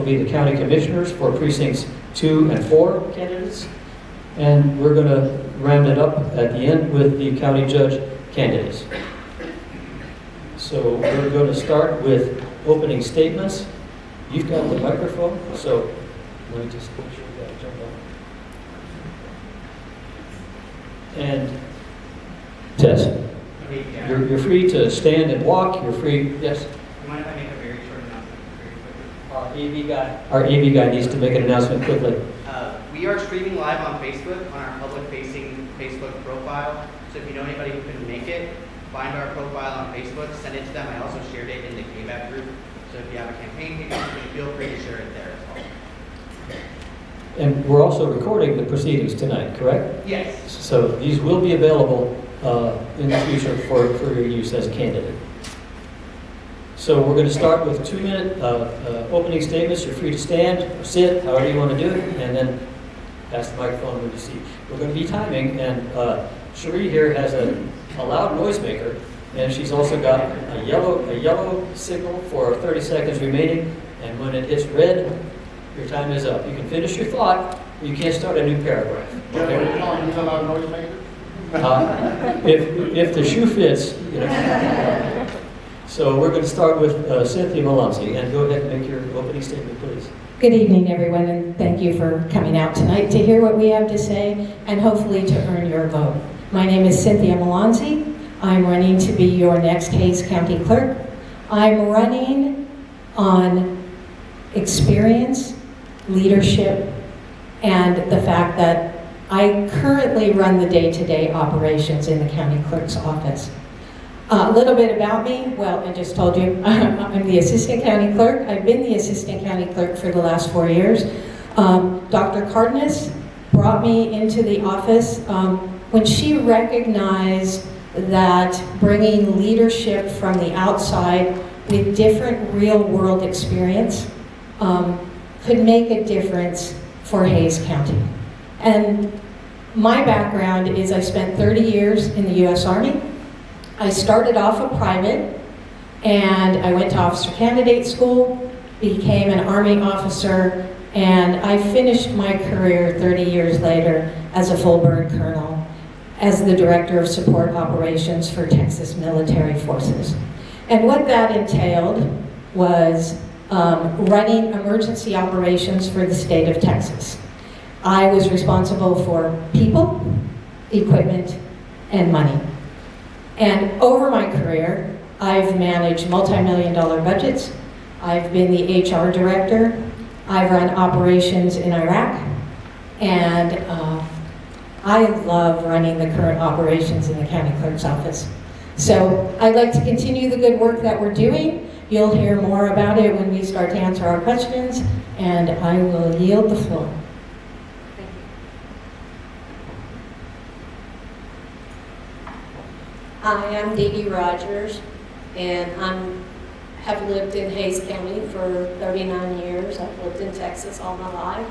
be the county commissioners for precincts 2 and 4 candidates. And we're going to round it up at the end with the county judge candidates. So we're going to start with opening statements. You've got the microphone, so let me just make sure that jump on. And Tess, you're free to stand and walk. You're free, yes? Mind if I make a very short announcement very quickly? Our AV guy needs to make an announcement quickly. We are streaming live on Facebook on our public-facing Facebook profile. So if you know anybody who couldn't make it, find our profile on Facebook, send it to them. I also shared it in the KBAD group. So if you have a campaign, feel free to share it there as well. And we're also recording the proceedings tonight, correct? Yes. So these will be available in the future for your use as a candidate. So we're going to start with 2-minute opening statements. You're free to stand or sit, however you want to do it, and then pass the microphone when you see. We're going to be timing, and Cherie here has a loud noisemaker, and she's also got a yellow signal for 30 seconds remaining, and when it hits red, your time is up. You can finish your thought, but you can't start a new paragraph. Okay? He's a loud noisemaker? If the shoe fits, you know. So we're going to start with Cynthia Melanzi, and go ahead and make your opening statement, please. Good evening, everyone, and thank you for coming out tonight to hear what we have to say and hopefully to earn your vote. My name is Cynthia Melanzi. I'm running to be your next Hays County Clerk. I'm running on experience, leadership, and the fact that I currently run the day-to-day operations in the county clerk's office. A little bit about me. Well, I just told you, I'm the assistant county clerk. I've been the assistant county clerk for the last 4 years. Dr. Cardenas brought me into the office when she recognized that bringing leadership from the outside with different real-world experience could make a difference for Hays County. And my background is I spent 30 years in the U.S. Army. I started off a private, and I went to officer candidate school, became an Army officer, and I finished my career 30 years later as a full-bird colonel, as the Director of Support Operations for Texas Military Forces. And what that entailed was running emergency operations for the state of Texas. I was responsible for people, equipment, and money. And over my career, I've managed multi-million-dollar budgets. I've been the HR director. I've run operations in Iraq. And I love running the current operations in the county clerk's office. So I'd like to continue the good work that we're doing. You'll hear more about it when we start to answer our questions, and I will yield the floor. Hi, I'm Dee Dee Rogers, and have lived in Hays County for 39 years. I've lived in Texas all my life.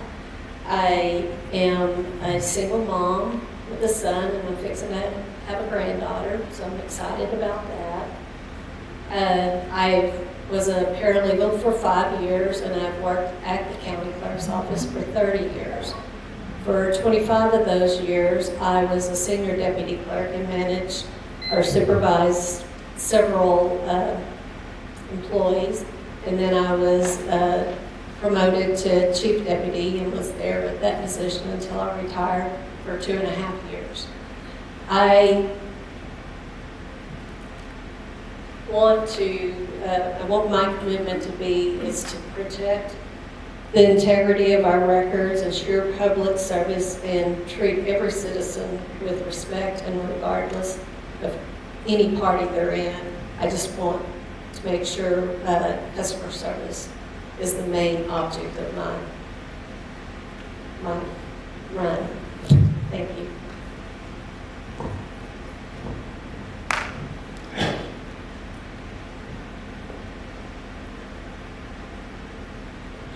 I am a single mom with a son, and I'm fixing to have a granddaughter, so I'm excited about that. I was a paralegal for 5 years, and I've worked at the county clerk's office for 30 years. For 25 of those years, I was a senior deputy clerk and managed or supervised several employees, and then I was promoted to chief deputy and was there at that position until I retired for 2.5 years. I want my commitment to be is to protect the integrity of our records, ensure public service, and treat every citizen with respect and regardless of any party they're in. I just want to make sure customer service is the main object of my run. Thank you.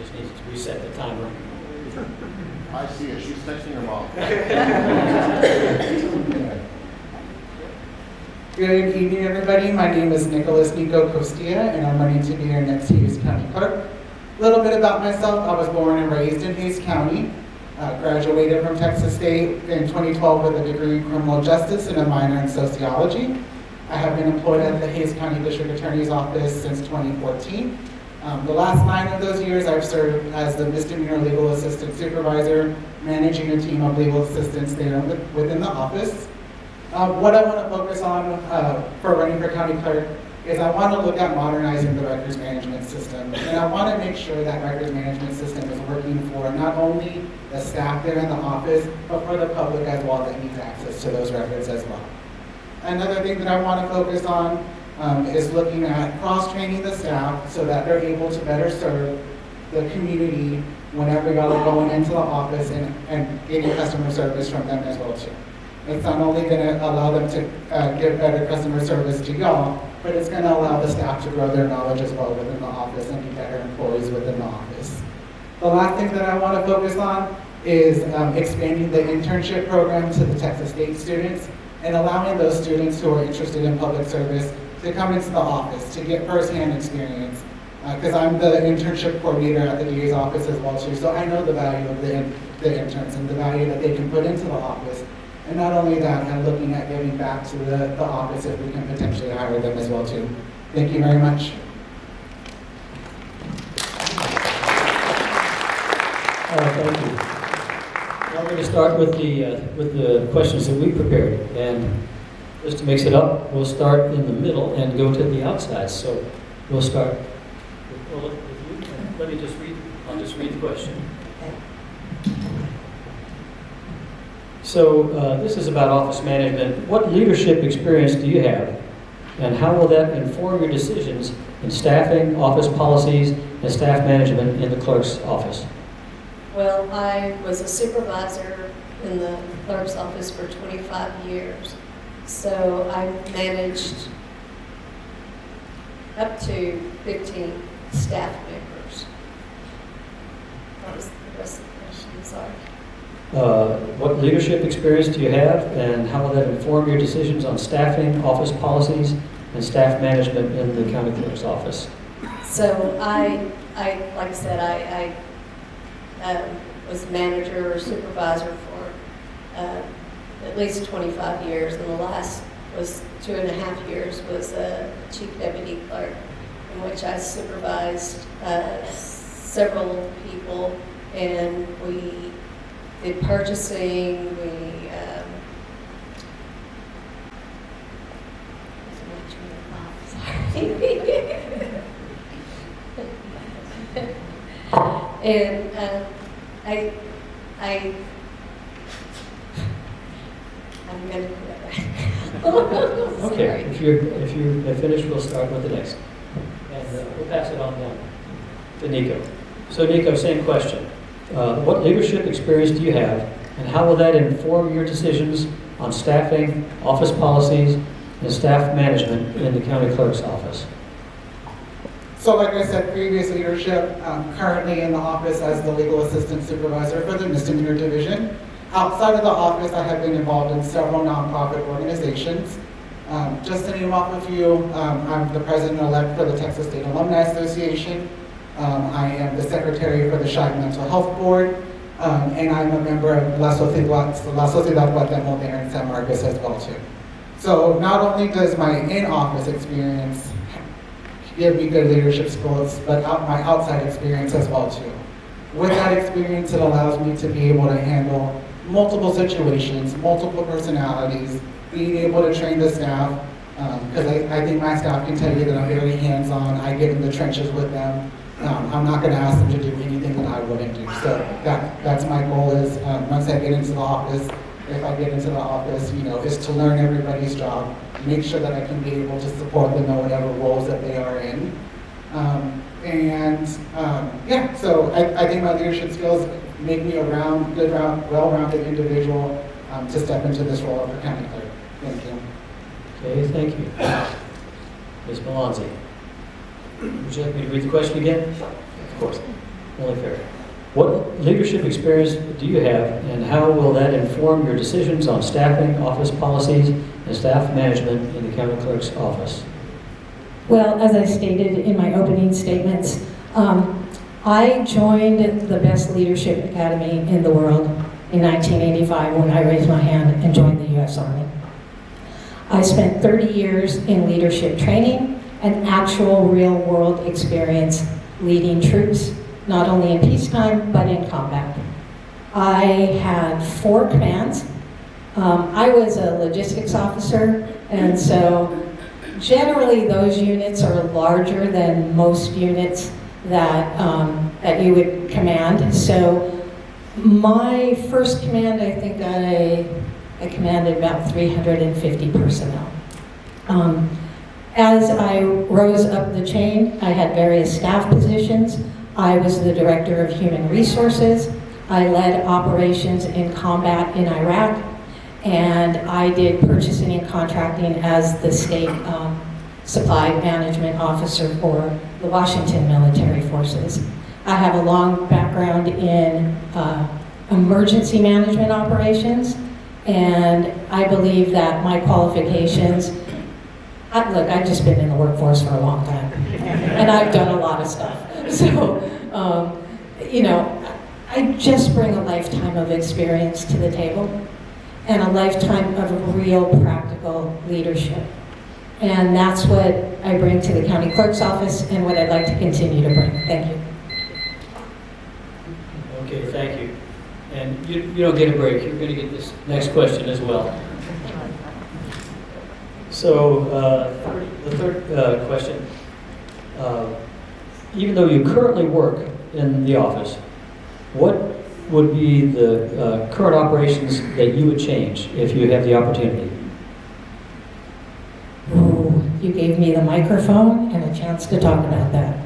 Just needs to reset the timer. I see it. She's texting her mom. Good evening, everybody. My name is Nicholas Nico Costia, and I'm running to be your next Hays County Clerk. A little bit about myself. I was born and raised in Hays County. Graduated from Texas State in 2012 with a degree in criminal justice and a minor in sociology. I have been employed at the Hays County District Attorney's Office since 2014. The last 9 of those years, I've served as the misdemeanor legal assistant supervisor, managing a team of legal assistants there within the office. What I want to focus on for running for county clerk is I want to look at modernizing the records management system. And I want to make sure that records management system is working for not only the staff there in the office, but for the public as well that needs access to those records as well. Another thing that I want to focus on is looking at cross-training the staff so that they're able to better serve the community whenever y'all are going into the office and getting customer service from them as well too. It's not only going to allow them to give better customer service to y'all, but it's going to allow the staff to grow their knowledge as well within the office and be better employees within the office. The last thing that I want to focus on is expanding the internship program to the Texas State students and allowing those students who are interested in public service to come into the office to get firsthand experience. Because I'm the internship coordinator at the DA's office as well too, so I know the value of the interns and the value that they can put into the office. And not only that, I'm looking at giving back to the office if we can potentially hire them as well too. Thank you very much. Thank you. Now we're going to start with the questions that we prepared. And just to mix it up, we'll start in the middle and go to the outside. So we'll start with you. Let me just read, I'll just read the question. So this is about office management. What leadership experience do you have? And how will that inform your decisions in staffing, office policies, and staff management in the clerk's office? Well, I was a supervisor in the clerk's office for 25 years. So I managed up to 15 staff members. What was the rest of the question? I'm sorry. What leadership experience do you have, and how will that inform your decisions on staffing, office policies, and staff management in the county clerk's office? So I like I said, I was manager or supervisor for at least 25 years, and the last was 2.5 years was a chief deputy clerk, in which I supervised several people, and we did purchasing, and I'm going to quit. Okay, if you have finished, we'll start with the next. And we'll pass it on down to Nico. So Nico, same question. What leadership experience do you have, and how will that inform your decisions on staffing, office policies, and staff management in the county clerk's office? So like I said, previous leadership, currently in the office as the legal assistant supervisor for the misdemeanor division. Outside of the office, I have been involved in several nonprofit organizations. Just to name off a few, I'm the president-elect for the Texas State Alumni Association. I am the secretary for the Chi Mental Health Board, and I'm a member of La Sociedad Guatemala there in San Marcos as well too. So not only does my in-office experience give me good leadership skills, but my outside experience as well too. With that experience, it allows me to be able to handle multiple situations, multiple personalities, being able to train the staff, because I think my staff can tell you that I'm very hands-on. I get in the trenches with them. I'm not going to ask them to do anything that I wouldn't do. So that's my goal is once I get into the office, if I get into the office, is to learn everybody's job, make sure that I can be able to support them in whatever roles that they are in. So I think my leadership skills make me a well-rounded individual to step into this role of county clerk. Thank you. Okay, thank you. Ms. Malonzi, would you like me to read the question again? Sure. Of course, only fair. What leadership experience do you have, and how will that inform your decisions on staffing, office policies, and staff management in the county clerk's office? Well, as I stated in my opening statements, I joined the best leadership academy in the world in 1985 when I raised my hand and joined the U.S. Army. I spent 30 years in leadership training and actual real-world experience leading troops, not only in peacetime, but in combat. I had 4 commands. I was a logistics officer, and so generally those units are larger than most units that you would command. So my first command, I think I commanded about 350 personnel. As I rose up the chain, I had various staff positions. I was the director of human resources. I led operations in combat in Iraq, and I did purchasing and contracting as the state supply management officer for the Washington military forces. I have a long background in emergency management operations, and I believe that my qualifications, look, I've just been in the workforce for a long time, and I've done a lot of stuff. So, I just bring a lifetime of experience to the table, and a lifetime of real practical leadership. And that's what I bring to the county clerk's office and what I'd like to continue to bring. Thank you. Okay, thank you. And you don't get a break. You're going to get this next question as well. So the third question. Even though you currently work in the office, what would be the current operations that you would change if you have the opportunity? Oh, you gave me the microphone and a chance to talk about that.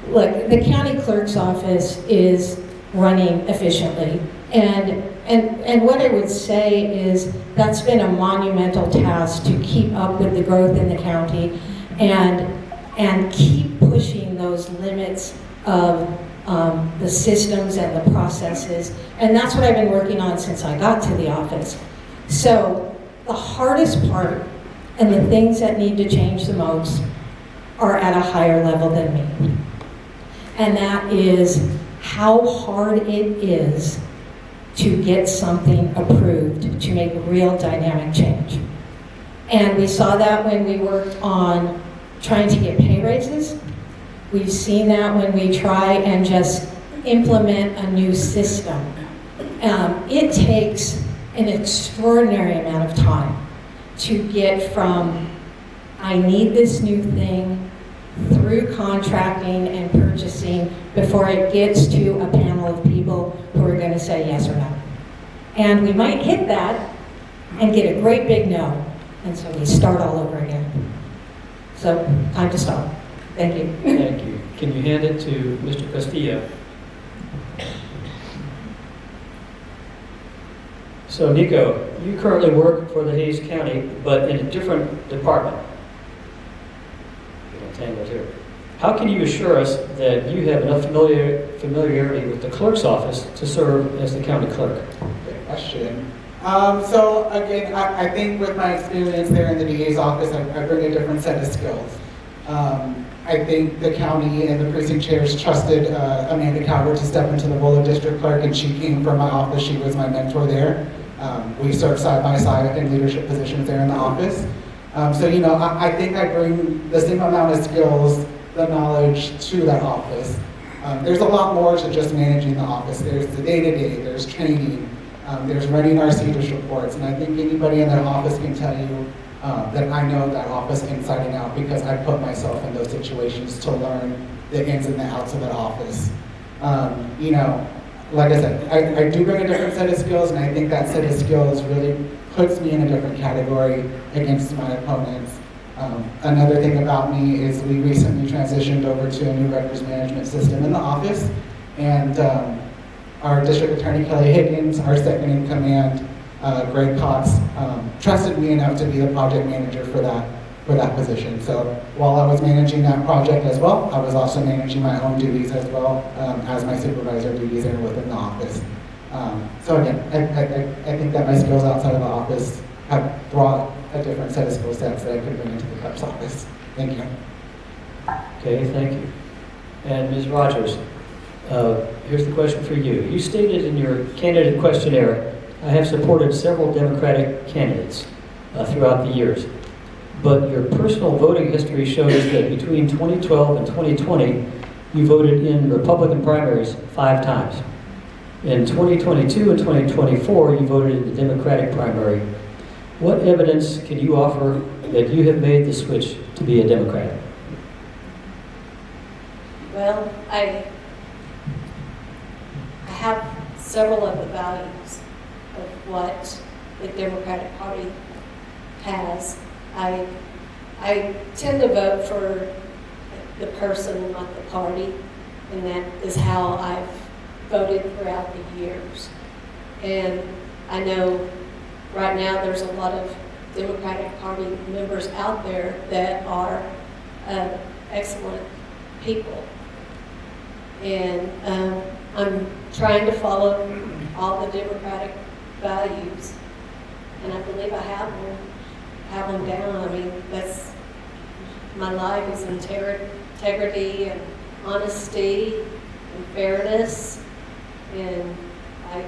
Look, the county clerk's office is running efficiently, and what I would say is that's been a monumental task to keep up with the growth in the county and keep pushing those limits of the systems and the processes, and that's what I've been working on since I got to the office. So the hardest part and the things that need to change the most are at a higher level than me. And that is how hard it is to get something approved to make real dynamic change. And we saw that when we worked on trying to get pay raises. We've seen that when we try and just implement a new system. It takes an extraordinary amount of time to get from I need this new thing through contracting and purchasing before it gets to a panel of people who are going to say yes or no. And we might hit that and get a great big no, and so we start all over again. So, time to stop. Thank you. Thank you. Can you hand it to Mr. Castillo? So, Nico, you currently work for the Hays County, but in a different department. Get entangled here. How can you assure us that you have enough familiarity with the clerk's office to serve as the county clerk? Great question. So again, I think with my experience there in the DA's office, I bring a different set of skills. I think the county and the precinct chairs trusted Amanda Calvert to step into the role of district clerk, and she came from my office. She was my mentor there. We served side by side in leadership positions there in the office. So, I think I bring the same amount of skills, the knowledge to that office. There's a lot more to just managing the office. There's the day-to-day, there's training, there's running our CEDARS reports, and I think anybody in that office can tell you that I know that office inside and out because I put myself in those situations to learn the ins and the outs of that office. Like I said, I do bring a different set of skills, and I think that set of skills really puts me in a different category against my opponents. Another thing about me is we recently transitioned over to a new records management system in the office, and our district attorney, Kelly Higgins, our second in command, Greg Cox, trusted me enough to be the project manager for that position. So while I was managing that project as well, I was also managing my own duties as well as my supervisor duties there within the office. So again, I think that my skills outside of the office have brought a different set of skill sets that I could bring into the clerk's office. Thank you. Okay, thank you. And Ms. Rogers, here's the question for you. You stated in your candidate questionnaire, I have supported several Democratic candidates throughout the years. But your personal voting history shows that between 2012 and 2020, you voted in Republican primaries 5 times. In 2022 and 2024, you voted in the Democratic primary. What evidence can you offer that you have made the switch to be a Democrat? Well, I have several of the values of what the Democratic Party has. I tend to vote for the person and not the party, and that is how I've voted throughout the years. And I know right now there's a lot of Democratic Party members out there that are excellent people. And I'm trying to follow all the Democratic values, and I believe I have them down. I mean, that's my life is integrity and honesty and fairness, and I